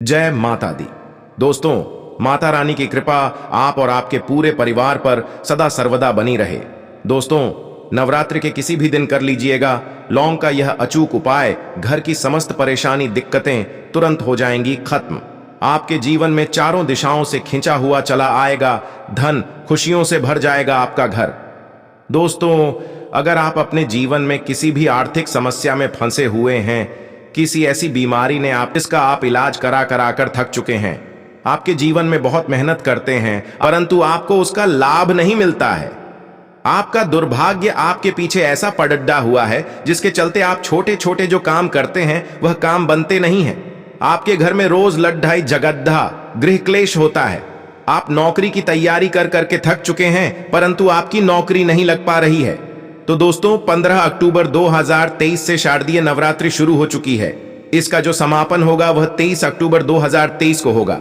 जय माता दी। दोस्तों, माता रानी की कृपा आप और आपके पूरे परिवार पर सदा सर्वदा बनी रहे। दोस्तों, नवरात्रि के किसी भी दिन कर लीजिएगा लौंग का यह अचूक उपाय, घर की समस्त परेशानी दिक्कतें तुरंत हो जाएंगी खत्म। आपके जीवन में चारों दिशाओं से खिंचा हुआ चला आएगा धन, खुशियों से भर जाएगा आपका घर। दोस्तों, अगर आप अपने जीवन में किसी भी आर्थिक समस्या में फंसे हुए हैं, किसी ऐसी बीमारी ने इसका आप इलाज करा करा कर थक चुके हैं, आपके जीवन में बहुत मेहनत करते हैं परंतु आपको उसका लाभ नहीं मिलता है, आपका दुर्भाग्य आपके पीछे ऐसा पड़ड्डा हुआ है जिसके चलते आप छोटे छोटे जो काम करते हैं वह काम बनते नहीं हैं, आपके घर में रोज लड्ढाई झगड़ा गृह क्लेश होता है, आप नौकरी की तैयारी कर करके थक चुके हैं परंतु आपकी नौकरी नहीं लग पा रही है। तो दोस्तों, 15 अक्टूबर 2023 से शारदीय नवरात्रि शुरू हो चुकी है। इसका जो समापन होगा वह 23 अक्टूबर 2023 को होगा।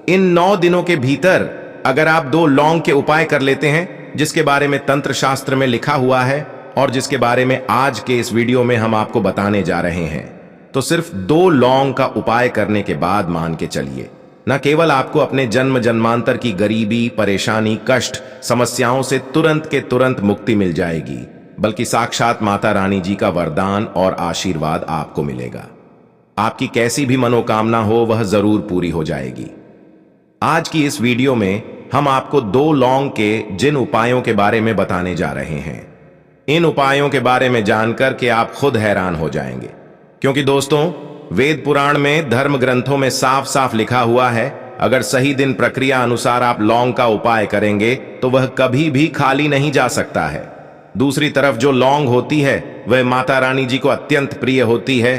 इन 9 दिनों के भीतर अगर आप 2 लौंग के उपाय कर लेते हैं, जिसके बारे में तंत्र शास्त्र में लिखा हुआ है और जिसके बारे में आज के इस वीडियो में हम आपको बताने जा रहे हैं, तो सिर्फ 2 लौंग का उपाय करने के बाद मान के चलिए, न केवल आपको अपने जन्म जन्मांतर की गरीबी, परेशानी, कष्ट, समस्याओं से तुरंत के तुरंत मुक्ति मिल जाएगी, बल्कि साक्षात माता रानी जी का वरदान और आशीर्वाद आपको मिलेगा। आपकी कैसी भी मनोकामना हो वह जरूर पूरी हो जाएगी। आज की इस वीडियो में हम आपको 2 लौंग के जिन उपायों के बारे में बताने जा रहे हैं, इन उपायों के बारे में जानकर के आप खुद हैरान हो जाएंगे, क्योंकि दोस्तों, वेद पुराण में, धर्म ग्रंथों में साफ साफ लिखा हुआ है, अगर सही दिन प्रक्रिया अनुसार आप लौंग का उपाय करेंगे तो वह कभी भी खाली नहीं जा सकता है। दूसरी तरफ जो लौंग होती है वह माता रानी जी को अत्यंत प्रिय होती है,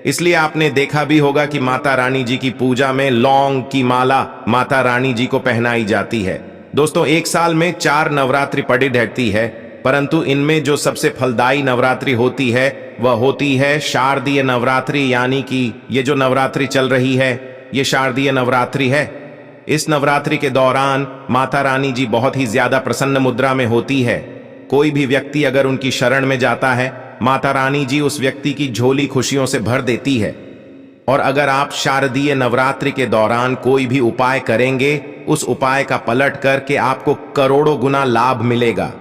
इसलिए आपने देखा भी होगा कि माता रानी जी की पूजा में लौंग की माला माता रानी जी को पहनाई जाती है। दोस्तों, एक साल में 4 नवरात्रि पड़ी रहती है, परंतु इनमें जो सबसे फलदायी नवरात्रि होती है वह होती है शारदीय नवरात्रि, यानी कि ये जो नवरात्रि चल रही है ये शारदीय नवरात्रि है। इस नवरात्रि के दौरान माता रानी जी बहुत ही ज्यादा प्रसन्न मुद्रा में होती है। कोई भी व्यक्ति अगर उनकी शरण में जाता है, माता रानी जी उस व्यक्ति की झोली खुशियों से भर देती है। और अगर आप शारदीय नवरात्रि के दौरान कोई भी उपाय करेंगे, उस उपाय का पलट करके आपको करोड़ों गुना लाभ मिलेगा।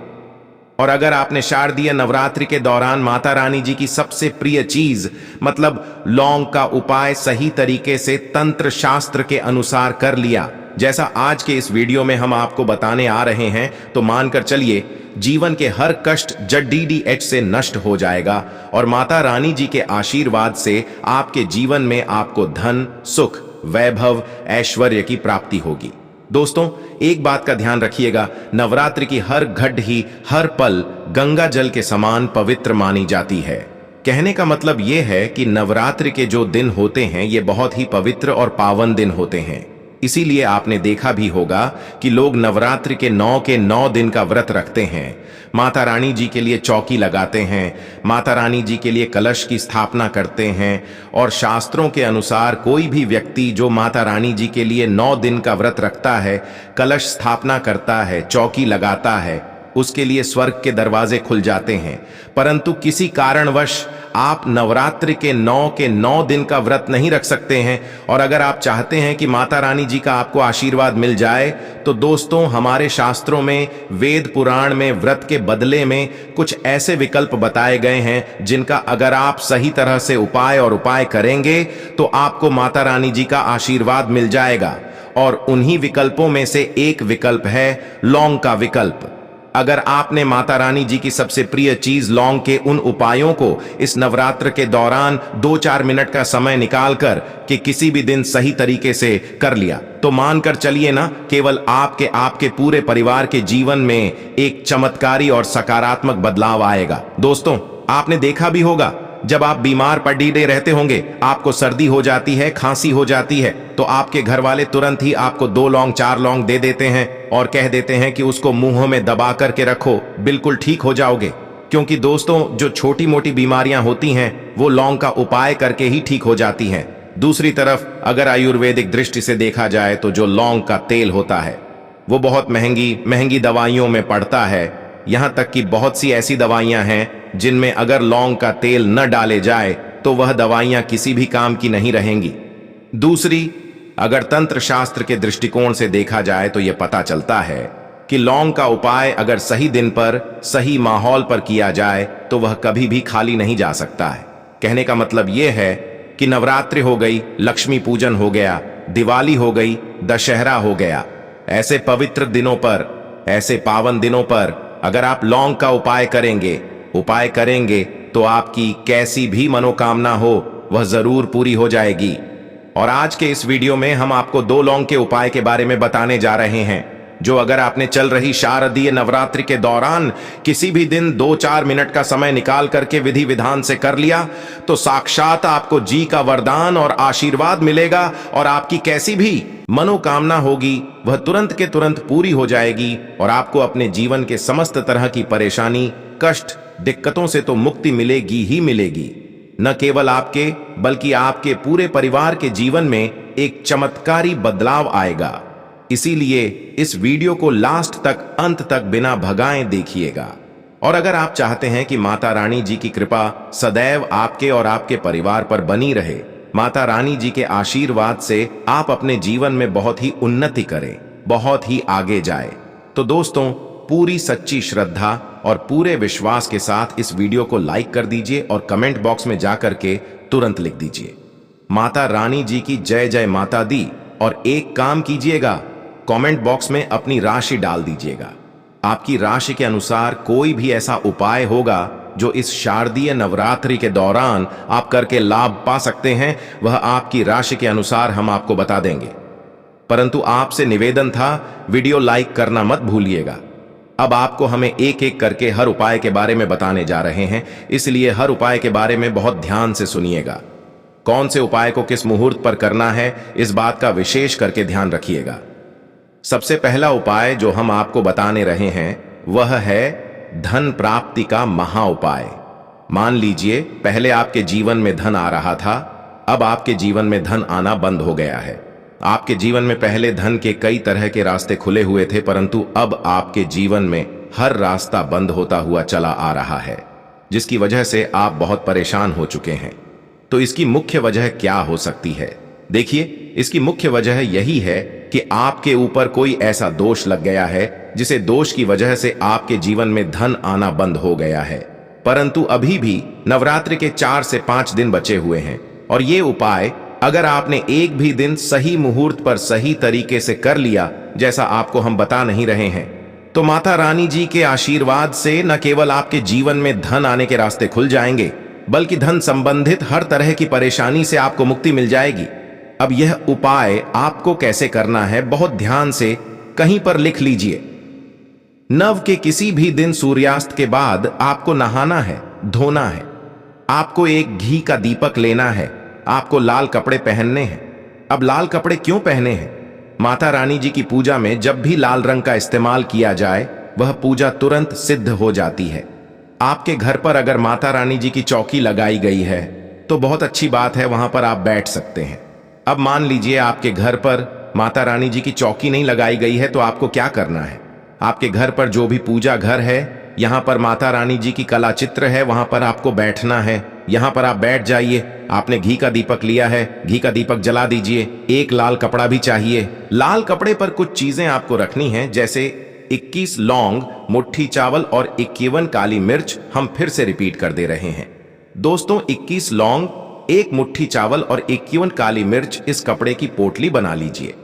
और अगर आपने शारदीय नवरात्रि के दौरान माता रानी जी की सबसे प्रिय चीज मतलब लौंग का उपाय सही तरीके से तंत्र शास्त्र के अनुसार कर लिया, जैसा आज के इस वीडियो में हम आपको बताने आ रहे हैं, तो मानकर चलिए जीवन के हर कष्ट जड्डीडीएच से नष्ट हो जाएगा और माता रानी जी के आशीर्वाद से आपके जीवन में आपको धन, सुख, वैभव, ऐश्वर्य की प्राप्ति होगी। दोस्तों, एक बात का ध्यान रखिएगा, नवरात्रि की हर घड़ी, हर पल गंगा जल के समान पवित्र मानी जाती है। कहने का मतलब यह है कि नवरात्रि के जो दिन होते हैं ये बहुत ही पवित्र और पावन दिन होते हैं। इसीलिए आपने देखा भी होगा कि लोग नवरात्रि के 9 दिन का व्रत रखते हैं, माता रानी जी के लिए चौकी लगाते हैं, माता रानी जी के लिए कलश की स्थापना करते हैं। और शास्त्रों के अनुसार कोई भी व्यक्ति जो माता रानी जी के लिए 9 दिन का व्रत रखता है, कलश स्थापना करता है, चौकी लगाता है, उसके लिए स्वर्ग के दरवाजे खुल जाते हैं। परंतु किसी कारणवश आप नवरात्रि के 9 दिन का व्रत नहीं रख सकते हैं और अगर आप चाहते हैं कि माता रानी जी का आपको आशीर्वाद मिल जाए, तो दोस्तों, हमारे शास्त्रों में, वेद पुराण में व्रत के बदले में कुछ ऐसे विकल्प बताए गए हैं जिनका अगर आप सही तरह से उपाय करेंगे तो आपको माता रानी जी का आशीर्वाद मिल जाएगा। और उन्हीं विकल्पों में से एक विकल्प है लौंग का विकल्प। अगर आपने माता रानी जी की सबसे प्रिय चीज लौंग के उन उपायों को इस नवरात्र के दौरान 2-4 मिनट का समय निकालकर कि किसी भी दिन सही तरीके से कर लिया, तो मानकर चलिए ना, केवल आपके पूरे परिवार के जीवन में एक चमत्कारी और सकारात्मक बदलाव आएगा। दोस्तों, आपने देखा भी होगा, जब आप बीमार पड़े रहते होंगे, आपको सर्दी हो जाती है, खांसी हो जाती है, तो आपके घर वाले तुरंत ही आपको 2 लौंग 4 लौंग दे देते हैं और कह देते हैं कि उसको मुंह में दबा करके रखो, बिल्कुल ठीक हो जाओगे। क्योंकि दोस्तों, जो छोटी मोटी बीमारियां होती हैं वो लौंग का उपाय करके ही ठीक हो जाती हैं। दूसरी तरफ अगर आयुर्वेदिक दृष्टि से देखा जाए तो जो लौंग का तेल होता है वो बहुत महंगी दवाइयों में पड़ता है। यहां तक कि बहुत सी ऐसी दवाइयां हैं जिनमें अगर लौंग का तेल न डाले जाए तो वह दवाइयां किसी भी काम की नहीं रहेंगी। दूसरी, अगर तंत्र शास्त्र के दृष्टिकोण से देखा जाए तो यह पता चलता है कि लौंग का उपाय अगर सही दिन पर सही माहौल पर किया जाए तो वह कभी भी खाली नहीं जा सकता है। कहने का मतलब यह है कि नवरात्रि हो गई, लक्ष्मी पूजन हो गया, दिवाली हो गई, दशहरा हो गया, ऐसे पवित्र दिनों पर, ऐसे पावन दिनों पर अगर आप लौंग का उपाय करेंगे तो आपकी कैसी भी मनोकामना हो वह जरूर पूरी हो जाएगी। और आज के इस वीडियो में हम आपको 2 लौंग के उपाय के बारे में बताने जा रहे हैं, जो अगर आपने चल रही शारदीय नवरात्रि के दौरान किसी भी दिन 2-4 मिनट का समय निकाल करके विधि विधान से कर लिया तो साक्षात आपको जी का वरदान और आशीर्वाद मिलेगा और आपकी कैसी भी मनोकामना होगी वह तुरंत के तुरंत पूरी हो जाएगी और आपको अपने जीवन के समस्त तरह की परेशानी, कष्ट, दिक्कतों से तो मुक्ति मिलेगी ही मिलेगी। न केवल आपके बल्कि आपके पूरे परिवार के जीवन में एक चमत्कारी बदलाव आएगा। इसीलिए इस वीडियो को लास्ट तक, अंत तक बिना भगाए देखिएगा। और अगर आप चाहते हैं कि माता रानी जी की कृपा सदैव आपके और आपके परिवार पर बनी रहे, माता रानी जी के आशीर्वाद से आप अपने जीवन में बहुत ही उन्नति करें, बहुत ही आगे जाए, तो दोस्तों पूरी सच्ची श्रद्धा और पूरे विश्वास के साथ इस वीडियो को लाइक कर दीजिए और कमेंट बॉक्स में जाकर के तुरंत लिख दीजिए माता रानी जी की जय जय माता दी। और एक काम कीजिएगा, कमेंट बॉक्स में अपनी राशि डाल दीजिएगा। आपकी राशि के अनुसार कोई भी ऐसा उपाय होगा जो इस शारदीय नवरात्रि के दौरान आप करके लाभ पा सकते हैं, वह आपकी राशि के अनुसार हम आपको बता देंगे। परंतु आपसे निवेदन था, वीडियो लाइक करना मत भूलिएगा। अब आपको हमें एक एक करके हर उपाय के बारे में बताने जा रहे हैं, इसलिए हर उपाय के बारे में बहुत ध्यान से सुनिएगा। कौन से उपाय को किस मुहूर्त पर करना है, इस बात का विशेष करके ध्यान रखिएगा। सबसे पहला उपाय जो हम आपको बताने रहे हैं वह है धन प्राप्ति का महा उपाय। मान लीजिए पहले आपके जीवन में धन आ रहा था, अब आपके जीवन में धन आना बंद हो गया है। आपके जीवन में पहले धन के कई तरह के रास्ते खुले हुए थे, परंतु अब आपके जीवन में हर रास्ता बंद होता हुआ चला आ रहा है, जिसकी वजह से आप बहुत परेशान हो चुके हैं। तो इसकी मुख्य वजह क्या हो सकती है? देखिए, इसकी मुख्य वजह यही है कि आपके ऊपर कोई ऐसा दोष लग गया है जिसे दोष की वजह से आपके जीवन में धन आना बंद हो गया है। परंतु अभी भी नवरात्रि के 4 से 5 दिन बचे हुए हैं और ये उपाय अगर आपने एक भी दिन सही मुहूर्त पर सही तरीके से कर लिया, जैसा आपको हम बता नहीं रहे हैं, तो माता रानी जी के आशीर्वाद से न केवल आपके जीवन में धन आने के रास्ते खुल जाएंगे, बल्कि धन संबंधित हर तरह की परेशानी से आपको मुक्ति मिल जाएगी। अब यह उपाय आपको कैसे करना है, बहुत ध्यान से कहीं पर लिख लीजिए। नव के किसी भी दिन सूर्यास्त के बाद आपको नहाना है, धोना है। आपको एक घी का दीपक लेना है, आपको लाल कपड़े पहनने हैं। अब लाल कपड़े क्यों पहने हैं? माता रानी जी की पूजा में जब भी लाल रंग का इस्तेमाल किया जाए वह पूजा तुरंत सिद्ध हो जाती है। आपके घर पर अगर माता रानी जी की चौकी लगाई गई है तो बहुत अच्छी बात है, वहां पर आप बैठ सकते हैं। अब मान लीजिए आपके घर पर माता रानी जी की चौकी नहीं लगाई गई है, तो आपको क्या करना है? आपके घर पर जो भी पूजा घर है, यहाँ पर माता रानी जी की कला चित्र है, वहां पर आपको बैठना है। यहाँ पर आप बैठ जाइए। आपने घी का दीपक लिया है, घी का दीपक जला दीजिए। एक लाल कपड़ा भी चाहिए। लाल कपड़े पर कुछ चीजें आपको रखनी है, जैसे 21 लौंग, मुट्ठी चावल और 51 काली मिर्च। हम फिर से रिपीट कर दे रहे हैं दोस्तों, 21 लौंग, 1 मुट्ठी चावल और 51 काली मिर्च। इस कपड़े की पोटली बना लीजिए।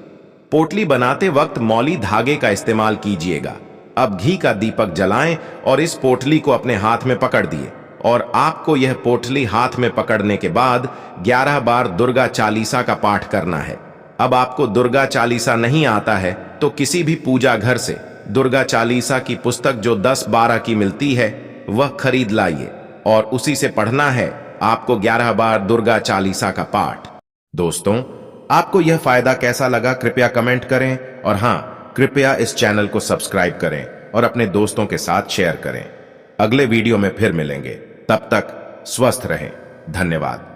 पोटली बनाते वक्त मौली धागे का इस्तेमाल कीजिएगा। अब घी का दीपक जलाएं और इस पोटली को अपने हाथ में पकड़ दिए और आपको यह पोटली हाथ में पकड़ने के बाद 11 बार दुर्गा चालीसा का पाठ करना है। अब आपको दुर्गा चालीसा नहीं आता है तो किसी भी पूजा घर से दुर्गा चालीसा की पुस्तक जो 10-12 की मिलती है वह खरीद लाइए और उसी से पढ़ना है आपको 11 बार दुर्गा चालीसा का पाठ। दोस्तों, आपको यह फायदा कैसा लगा कृपया कमेंट करें और हाँ, कृपया इस चैनल को सब्सक्राइब करें और अपने दोस्तों के साथ शेयर करें। अगले वीडियो में फिर मिलेंगे, तब तक स्वस्थ रहें। धन्यवाद।